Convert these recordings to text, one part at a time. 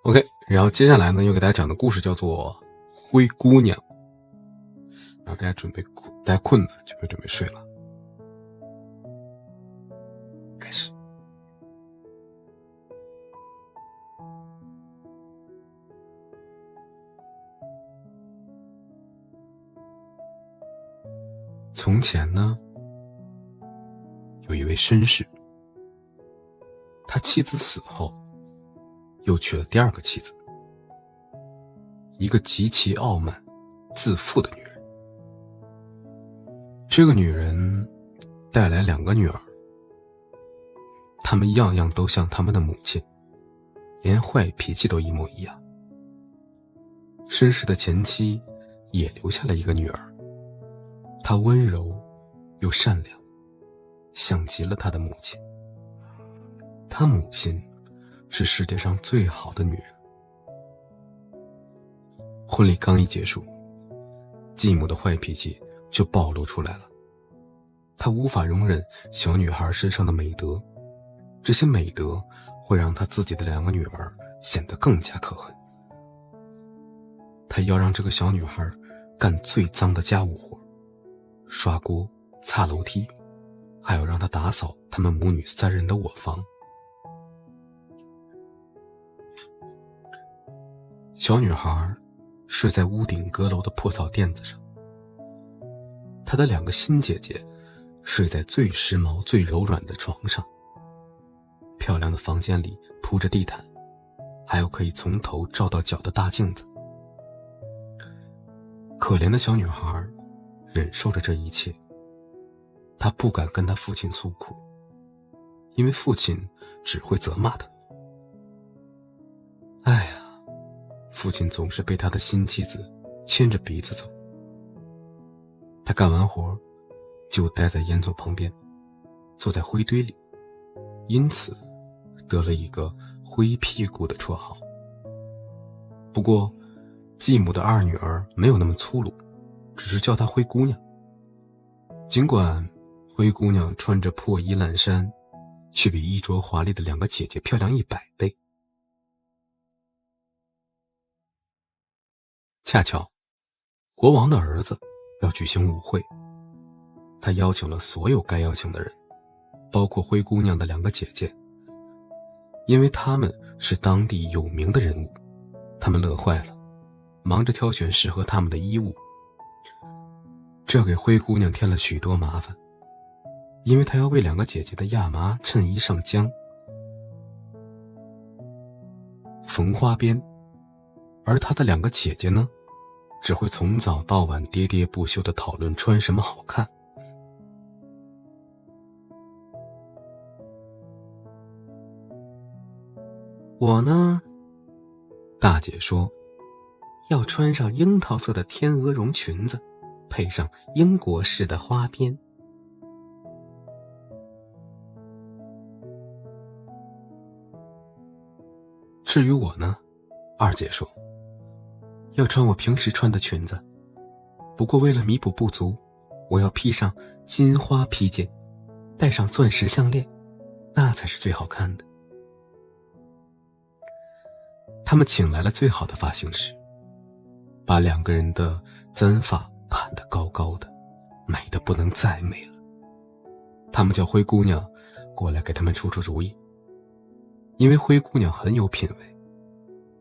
OK， 然后接下来呢，又给大家讲的故事叫做灰姑娘。然后大家困了，准备睡了。开始。从前呢，有一位绅士，他妻子死后，又娶了第二个妻子，一个极其傲慢、自负的女人。这个女人带来2个女儿，她们样样都像她们的母亲，连坏脾气都一模一样。绅士的前妻也留下了一个女儿，她温柔又善良，像极了她的母亲。她母亲是世界上最好的女人。婚礼刚一结束，继母的坏脾气就暴露出来了。她无法容忍小女孩身上的美德，这些美德会让她自己的2个女儿显得更加可恨。她要让这个小女孩干最脏的家务活，刷锅、擦楼梯，还要让她打扫他们母女3人的卧房。小女孩睡在屋顶阁楼的破草垫子上，她的2个新姐姐睡在最时髦最柔软的床上。漂亮的房间里铺着地毯，还有可以从头照到脚的大镜子。可怜的小女孩忍受着这一切，她不敢跟她父亲诉苦，因为父亲只会责骂她。哎呀，父亲总是被他的新妻子牵着鼻子走。他干完活就待在烟囱旁边，坐在灰堆里，因此得了一个灰屁股的绰号。不过继母的2女儿没有那么粗鲁，只是叫她灰姑娘。尽管灰姑娘穿着破衣烂衫，却比衣着华丽的2个姐姐漂亮100倍。恰巧国王的儿子要举行舞会，他邀请了所有该邀请的人，包括灰姑娘的2个姐姐。因为他们是当地有名的人物，他们乐坏了，忙着挑选适合他们的衣物。这给灰姑娘添了许多麻烦，因为她要为2个姐姐的亚麻衬衣上浆、缝花边，而她的2个姐姐呢，只会从早到晚喋喋不休地讨论穿什么好看。我呢，大姐说要穿上樱桃色的天鹅绒裙子，配上英国式的花边。至于我呢，二姐说要穿我平时穿的裙子，不过为了弥补不足，我要披上金花披肩，戴上钻石项链，那才是最好看的。他们请来了最好的发型师，把2个人的簪发盘得高高的，美得不能再美了。他们叫灰姑娘过来给他们出出主意，因为灰姑娘很有品味。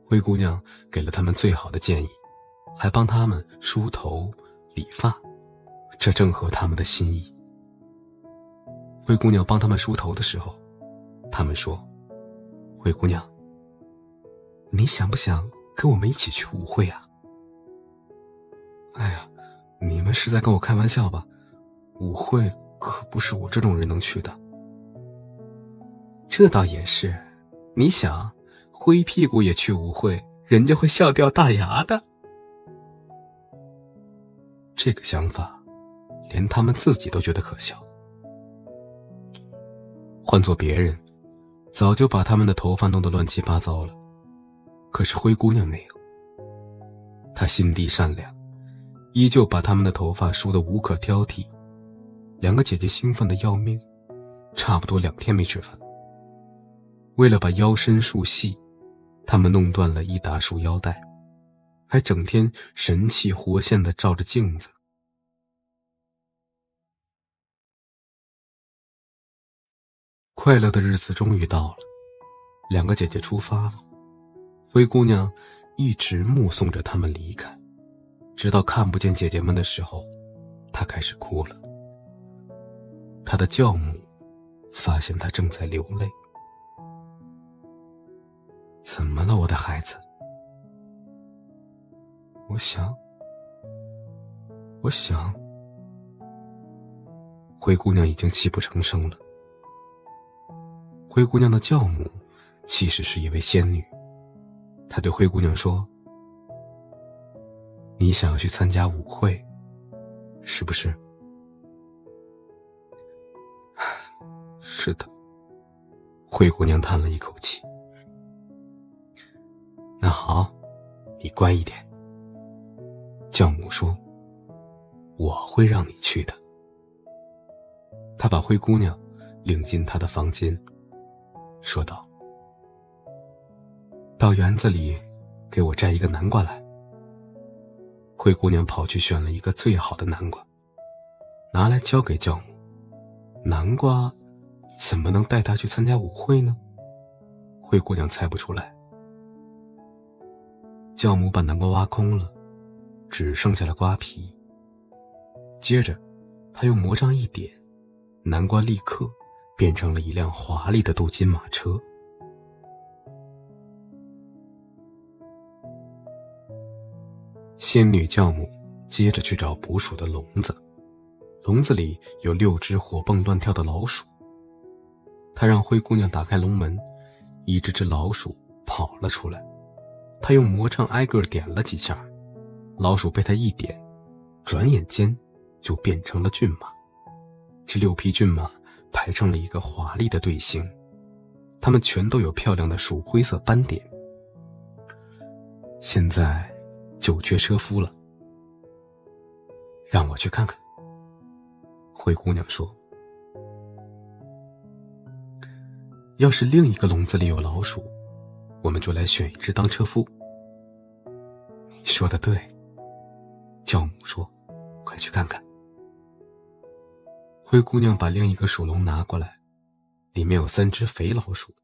灰姑娘给了他们最好的建议，还帮他们梳头理发，这正合他们的心意。灰姑娘帮他们梳头的时候，他们说：灰姑娘，你想不想跟我们一起去舞会啊？哎呀，你们是在跟我开玩笑吧？舞会可不是我这种人能去的。这倒也是，你想，灰屁股也去舞会，人家会笑掉大牙的。这个想法，连他们自己都觉得可笑。换做别人，早就把他们的头发弄得乱七八糟了。可是灰姑娘没有，她心地善良，依旧把他们的头发梳得无可挑剔。2个姐姐兴奋得要命，差不多2天没吃饭。为了把腰身束细，他们弄断了一大束腰带，还整天神气活现地照着镜子。快乐的日子终于到了，两个姐姐出发了。灰姑娘一直目送着她们离开，直到看不见姐姐们的时候，她开始哭了。她的教母发现她正在流泪。怎么了，我的孩子？我想。灰姑娘已经泣不成声了。灰姑娘的教母其实是一位仙女，她对灰姑娘说：“你想要去参加舞会，是不是？”“是的。”灰姑娘叹了一口气。“那好，你乖一点。”教母说：“我会让你去的。”她把灰姑娘领进她的房间，说道：“到园子里给我摘一个南瓜来。”灰姑娘跑去选了一个最好的南瓜，拿来交给教母。南瓜怎么能带她去参加舞会呢？灰姑娘猜不出来。教母把南瓜挖空了，只剩下了瓜皮。接着她用魔杖一点，南瓜立刻变成了一辆华丽的镀金马车。仙女教母接着去找捕鼠的笼子，笼子里有6只活蹦乱跳的老鼠。她让灰姑娘打开笼门，一只老鼠跑了出来。她用魔杖挨个点了几下，老鼠被她一点，转眼间就变成了骏马。这6匹骏马排成了一个华丽的队形，它们全都有漂亮的鼠灰色斑点。现在就缺车夫了。让我去看看。灰姑娘说：“要是另一个笼子里有老鼠，我们就来选一只当车夫。”你说的对，教母说：“快去看看。”灰姑娘把另一个鼠笼拿过来，里面有3只肥老鼠。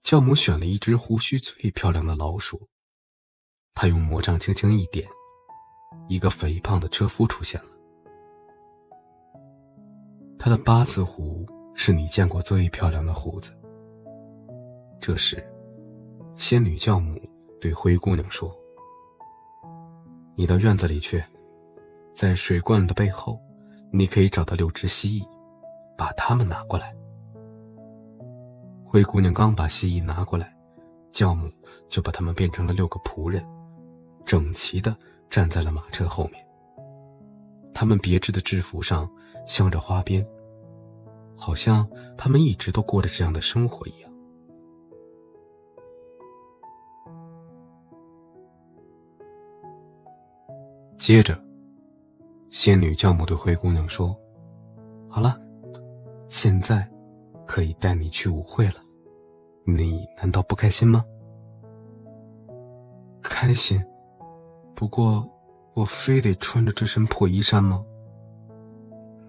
教母选了一只胡须最漂亮的老鼠，她用魔杖轻轻一点，一个肥胖的车夫出现了。他的8字胡是你见过最漂亮的胡子。这时，仙女教母对灰姑娘说：“你到院子里去，在水罐的背后，你可以找到6只蜥蜴，把它们拿过来。”灰姑娘刚把蜥蜴拿过来，教母就把它们变成了6个仆人，整齐地站在了马车后面。他们别致的制服上镶着花边，好像他们一直都过着这样的生活一样。接着，仙女教母对灰姑娘说：“好了，现在可以带你去舞会了，你难道不开心吗？”“开心，不过我非得穿着这身破衣衫吗？”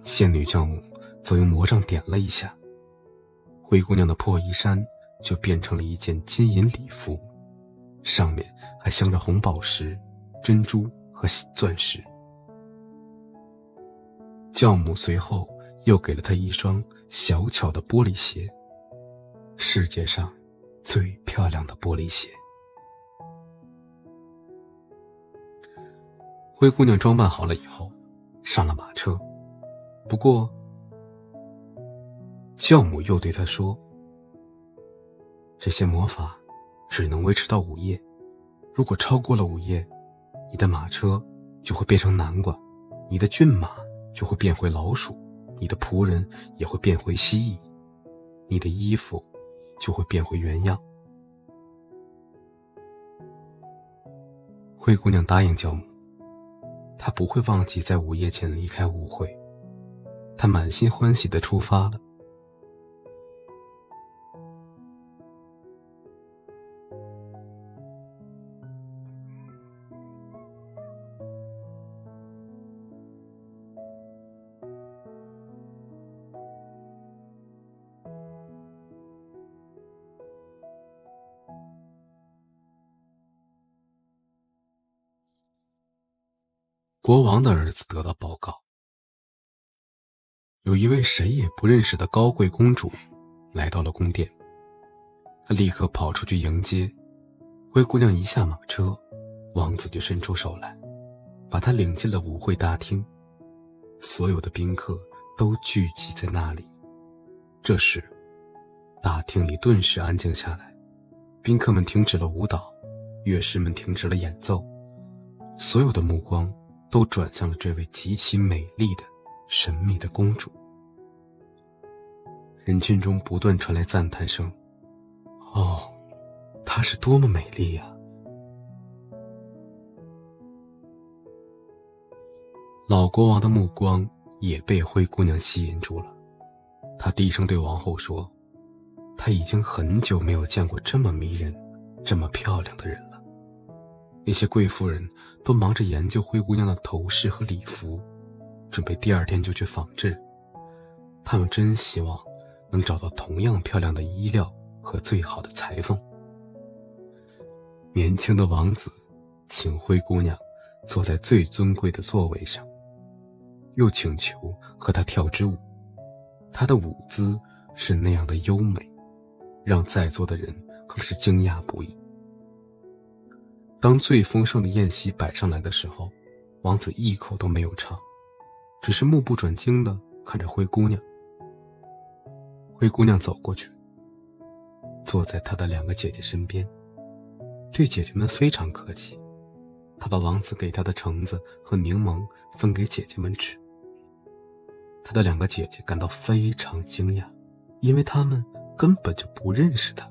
仙女教母则用魔杖点了一下，灰姑娘的破衣衫就变成了一件金银礼服，上面还镶着红宝石、珍珠和钻石。教母随后又给了她一双小巧的玻璃鞋，世界上最漂亮的玻璃鞋。灰姑娘装扮好了以后，上了马车。不过，教母又对她说：“这些魔法只能维持到午夜，如果超过了午夜，你的马车就会变成南瓜，你的骏马就会变回老鼠，你的仆人也会变回蜥蜴，你的衣服就会变回原样。”灰姑娘答应教母，她不会忘记在午夜前离开舞会。她满心欢喜地出发了。国王的儿子得到报告，有一位谁也不认识的高贵公主来到了宫殿。她立刻跑出去迎接，灰姑娘一下马车，王子就伸出手来，把她领进了舞会大厅。所有的宾客都聚集在那里。这时，大厅里顿时安静下来，宾客们停止了舞蹈，乐师们停止了演奏，所有的目光都转向了这位极其美丽的神秘的公主。人群中不断传来赞叹声：哦，她是多么美丽呀！老国王的目光也被灰姑娘吸引住了，他低声对王后说，他已经很久没有见过这么迷人、这么漂亮的人了。那些贵妇人都忙着研究灰姑娘的头饰和礼服，准备第二天就去仿制。他们真希望能找到同样漂亮的衣料和最好的裁缝。年轻的王子请灰姑娘坐在最尊贵的座位上，又请求和她跳支舞。她的舞姿是那样的优美，让在座的人更是惊讶不已。当最丰盛的宴席摆上来的时候，王子一口都没有尝，只是目不转睛地看着灰姑娘。灰姑娘走过去，坐在她的两个姐姐身边，对姐姐们非常客气。她把王子给她的橙子和柠檬分给姐姐们吃。她的两个姐姐感到非常惊讶，因为她们根本就不认识她。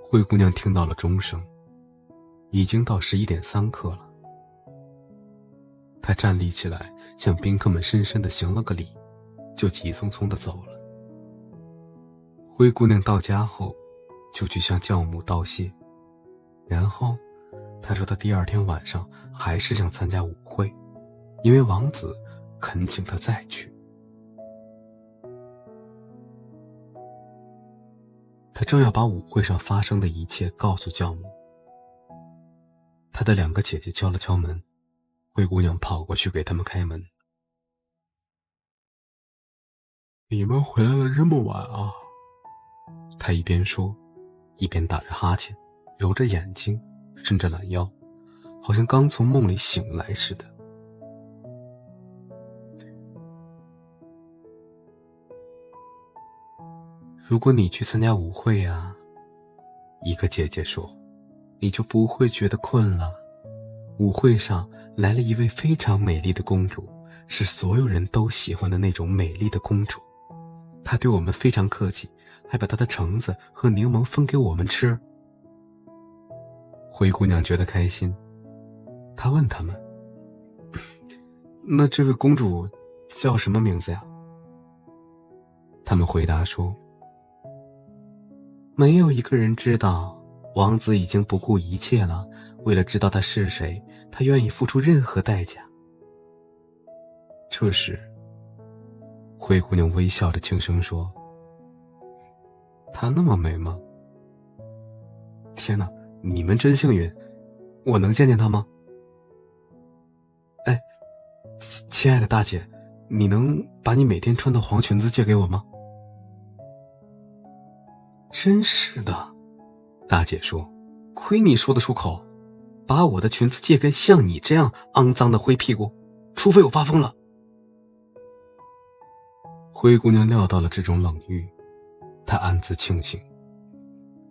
灰姑娘听到了钟声，已经到11:03了。她站立起来，向宾客们深深地行了个礼，就急匆匆地走了。灰姑娘到家后，就去向教母道谢，然后她说她第二天晚上还是想参加舞会，因为王子恳请她再去。她正要把舞会上发生的一切告诉教母，她的两个姐姐敲了敲门，灰姑娘跑过去给他们开门。你们回来了这么晚啊？她一边说，一边打着哈欠，揉着眼睛，伸着懒腰，好像刚从梦里醒来似的。如果你去参加舞会啊，一个姐姐说，你就不会觉得困了。舞会上来了一位非常美丽的公主，是所有人都喜欢的那种美丽的公主。她对我们非常客气，还把她的橙子和柠檬分给我们吃。灰姑娘觉得开心，她问他们，那这位公主叫什么名字呀？他们回答说，没有一个人知道，王子已经不顾一切了，为了知道她是谁，他愿意付出任何代价。这时，灰姑娘微笑着轻声说，她那么美吗？天哪，你们真幸运，我能见见她吗？哎，亲爱的大姐，你能把你每天穿的黄裙子借给我吗？真是的，大姐说，亏你说得出口，把我的裙子借给像你这样肮脏的灰屁股，除非我发疯了。灰姑娘料到了这种冷遇，她暗自庆幸，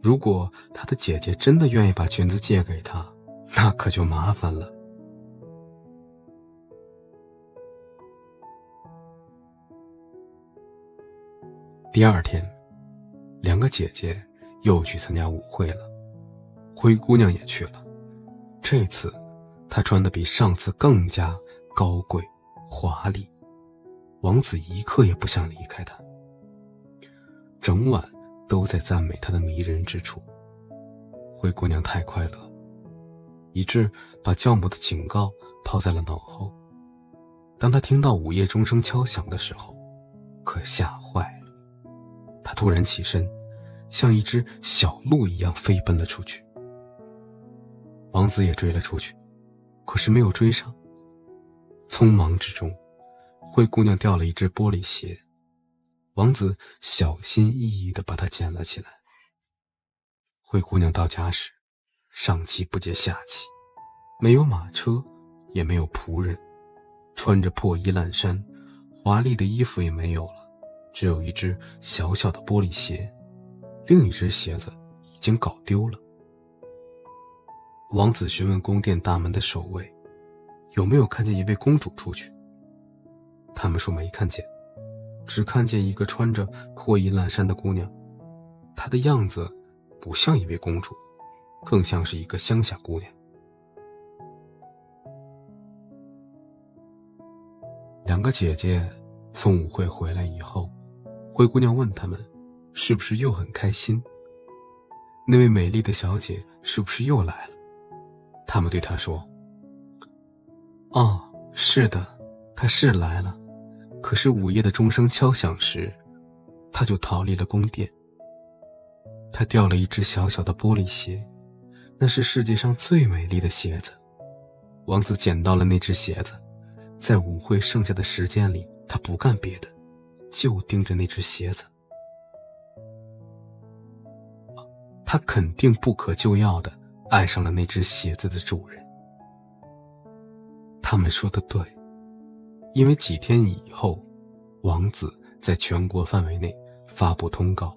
如果她的姐姐真的愿意把裙子借给她，那可就麻烦了。第二天，两个姐姐又去参加舞会了，灰姑娘也去了。这次她穿得比上次更加高贵华丽，王子一刻也不想离开她，整晚都在赞美她的迷人之处。灰姑娘太快乐，以致把教母的警告抛在了脑后。当她听到午夜钟声敲响的时候，可吓坏了。她突然起身，像一只小鹿一样飞奔了出去。王子也追了出去，可是没有追上。匆忙之中，灰姑娘掉了一只玻璃鞋，王子小心翼翼地把它捡了起来。灰姑娘到家时，上气不接下气，没有马车，也没有仆人，穿着破衣烂衫，华丽的衣服也没有了，只有一只小小的玻璃鞋，另一只鞋子已经搞丢了。王子询问宫殿大门的守卫，有没有看见一位公主出去。他们说没看见，只看见一个穿着破衣烂衫的姑娘，她的样子不像一位公主，更像是一个乡下姑娘。两个姐姐从舞会回来以后，灰姑娘问她们是不是又很开心，那位美丽的小姐是不是又来了。她们对她说，哦，是的，她是来了，可是午夜的钟声敲响时，她就逃离了宫殿。她掉了一只小小的玻璃鞋，那是世界上最美丽的鞋子。王子捡到了那只鞋子，在舞会剩下的时间里，他不干别的，就盯着那只鞋子。他肯定不可救药地爱上了那只鞋子的主人。他们说的对，因为几天以后，王子在全国范围内发布通告，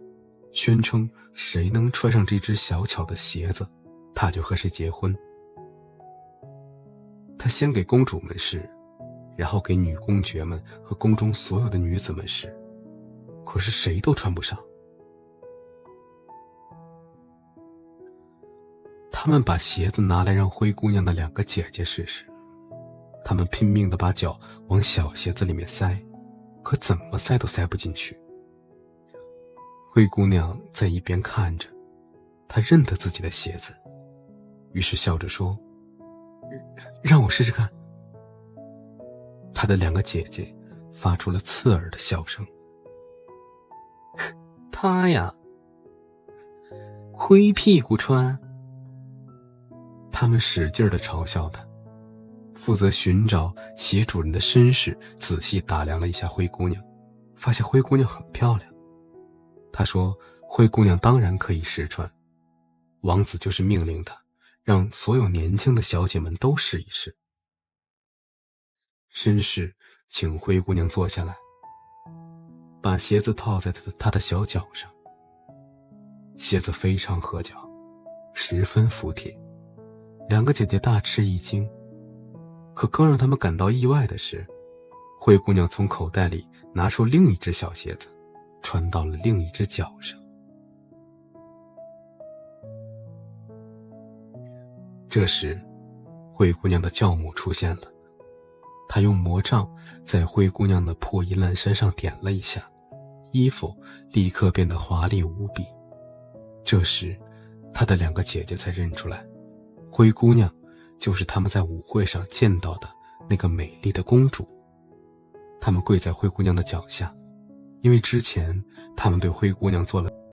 宣称谁能穿上这只小巧的鞋子，他就和谁结婚。他先给公主们试，然后给女公爵们和宫中所有的女子们试，可是谁都穿不上。他们把鞋子拿来让灰姑娘的两个姐姐试试，他们拼命地把脚往小鞋子里面塞，可怎么塞都塞不进去。灰姑娘在一边看着，她认得自己的鞋子，于是笑着说，让我试试看。她的两个姐姐发出了刺耳的笑声。她呀，灰屁股穿。他们使劲地嘲笑她。负责寻找鞋主人的绅士仔细打量了一下灰姑娘，发现灰姑娘很漂亮。他说灰姑娘当然可以试穿，王子就是命令他让所有年轻的小姐们都试一试。绅士请灰姑娘坐下来，把鞋子套在她的小脚上。鞋子非常合脚，十分服帖。两个姐姐大吃一惊，可更让他们感到意外的是，灰姑娘从口袋里拿出另一只小鞋子，穿到了另一只脚上。这时，灰姑娘的教母出现了，她用魔杖在灰姑娘的破衣烂衫上点了一下，衣服立刻变得华丽无比。这时，她的两个姐姐才认出来，灰姑娘就是他们在舞会上见到的那个美丽的公主。他们跪在灰姑娘的脚下，因为之前他们对灰姑娘做了